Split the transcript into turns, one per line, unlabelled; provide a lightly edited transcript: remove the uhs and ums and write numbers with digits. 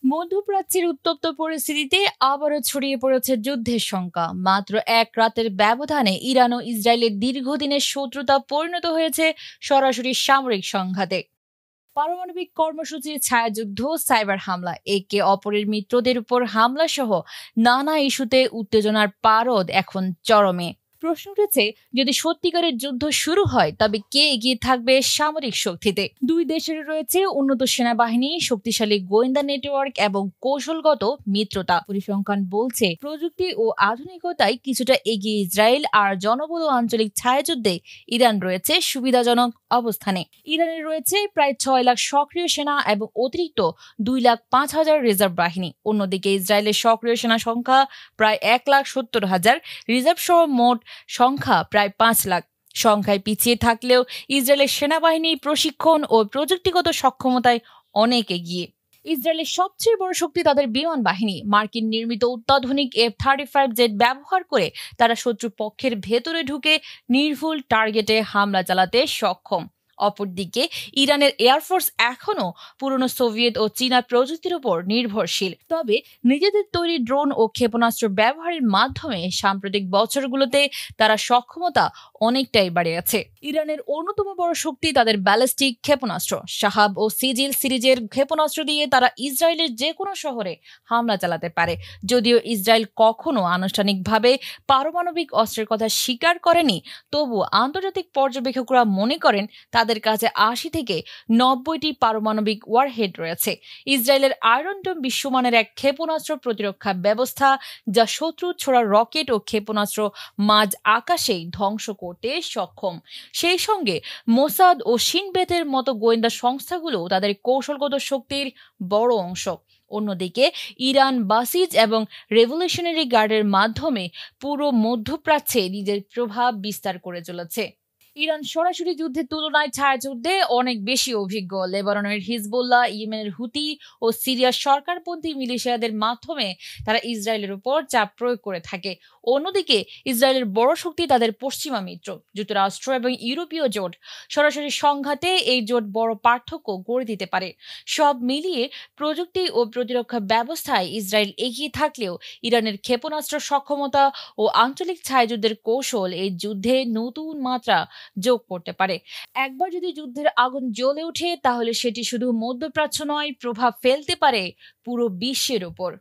মধ্যপ্রাচ্যের উত্তপ্ত পরিস্থিতিতে আবারও ছড়িয়ে পড়েছে যুদ্ধের শঙ্কা। মাত্র এক রাতের ব্যবধানে ইরান ও ইসরায়েলের দীর্ঘদিনের শত্রুতা পরিণত হয়েছে সরাসরি সামরিক সংঘাতে। পারমাণবিক কর্মসূচির ছায়াযুদ্ধ, সাইবার হামলা, একে অপরের মিত্রদের উপর হামলা সহ নানা ইস্যুতে উত্তেজনার পারদ এখন চরমে। প্রশ্ন উঠেছে, যদি সত্যিকারের যুদ্ধ শুরু হয় তবে কে এগিয়ে থাকবে সামরিক শক্তিতে? দুই দেশের রয়েছে উন্নত সেনাবাহিনী, শক্তিশালী গোয়েন্দা নেটওয়ার্ক এবং কৌশলগত মিত্রতা। পরিসংখ্যান বলছে প্রযুক্তি ও আধুনিকতায় কিছুটা এগিয়ে ইসরায়েল, আর জনবল ও আঞ্চলিক ছায়াযুদ্ধে ইরান রয়েছে সুবিধাজনক অবস্থানে। ইরানের রয়েছে প্রায় 6 লাখ সক্রিয় সেনা এবং অতিরিক্ত 2,05,000 রিজার্ভ বাহিনী। অন্যদিকে ইসরায়েলের সক্রিয় সেনা সংখ্যা প্রায় 1,70,000, রিজার্ভ সহ মোট সংখ্যা প্রায় 5 লাখ। সংখ্যায় পিছিয়ে থাকলেও ইসরায়েলের সেনাবাহিনী প্রশিক্ষণ ও প্রযুক্তিগত সক্ষমতায় অনেক এগিয়ে। ইসরায়েলের সবচেয়ে বড় শক্তি তাদের বিমান বাহিনী। মার্কিন নির্মিত অত্যাধুনিক F-35 জেট ব্যবহার করে তারা শত্রু পক্ষের ভেতরে ঢুকে নির্ভুল টার্গেটে হামলা চালাতে সক্ষম। অপরদিকে ইরানের এয়ারফোর্স এখনও পুরনো সোভিয়েত ও চীনা প্রযুক্তির উপর নির্ভরশীল। তবে নিজেদের তৈরি ড্রোন ও ক্ষেপণাস্ত্র ব্যবহারের মাধ্যমে সাম্প্রতিক বছরগুলোতে তারা সক্ষমতা অনেকটাই বাড়িয়েছে। ইরানের অন্যতম বড় শক্তি তাদের ব্যালিস্টিক ক্ষেপণাস্ত্র। শাহাব ও সিজিল সিরিজের ক্ষেপণাস্ত্র দিয়ে তারা ইসরায়েলের যে কোনো শহরে হামলা চালাতে পারে। যদিও ইসরায়েল কখনো আনুষ্ঠানিকভাবে পারমাণবিক অস্ত্রের কথা স্বীকার করেনি, তবু আন্তর্জাতিক পর্যবেক্ষকরা মনে করেন তাদের কাছে 80 থেকে 90টি পারমাণবিক ওয়ারহেড রয়েছে। ইসরায়েলের আয়রন ডোম বিশ্বমানের এক ক্ষেপণাস্ত্র প্রতিরক্ষা ব্যবস্থা, যা শত্রু ছোড়া রকেট ও ক্ষেপণাস্ত্র মাঝ আকাশেই ধ্বংস করতে সক্ষম। সেই সঙ্গে মোসাদ ও শিন বেতের মতো গোয়েন্দা সংস্থাগুলো তাদের কৌশলগত শক্তির বড় অংশ। অন্যদিকে ইরান বাসিজ এবং রেভলিউশনারি গার্ডের মাধ্যমে পুরো মধ্যপ্রাচ্যে নিজের প্রভাব বিস্তার করে চলেছে। ইরান সরাসরি যুদ্ধের তুলনায় ছায়াযুদ্ধে অনেক বেশি অভিজ্ঞ। লেবাননের হিজবুল্লাহ, ইয়েমেনের হুতি ও সিরিয়ার সরকারপন্থী মিলিশিয়াদের মাধ্যমে তারা ইসরায়েলের উপর চাপ প্রয়োগ করে থাকে। অন্যদিকে ইসরায়েলের বড় শক্তি তাদের পশ্চিমা মিত্র যুক্তরাষ্ট্র এবং ইউরোপীয় জোট। সরাসরি সংঘাতে এই জোট বড় পার্থক্য গড়ে দিতে পারে। সব মিলিয়ে প্রযুক্তি ও প্রতিরক্ষা ব্যবস্থায় ইসরায়েল এগিয়ে থাকলেও ইরানের ক্ষেপণাস্ত্র সক্ষমতা ও আঞ্চলিক ছায়াযুদ্ধের কৌশল এই যুদ্ধে নতুন মাত্রা যোগ করতে পারে। একবার যদি যুদ্ধের আগুন জ্বলে ওঠে, তাহলে সেটি শুধু মধ্যপ্রাচ্য নয়, প্রভাব ফেলতে পারে পুরো বিশ্বের উপর।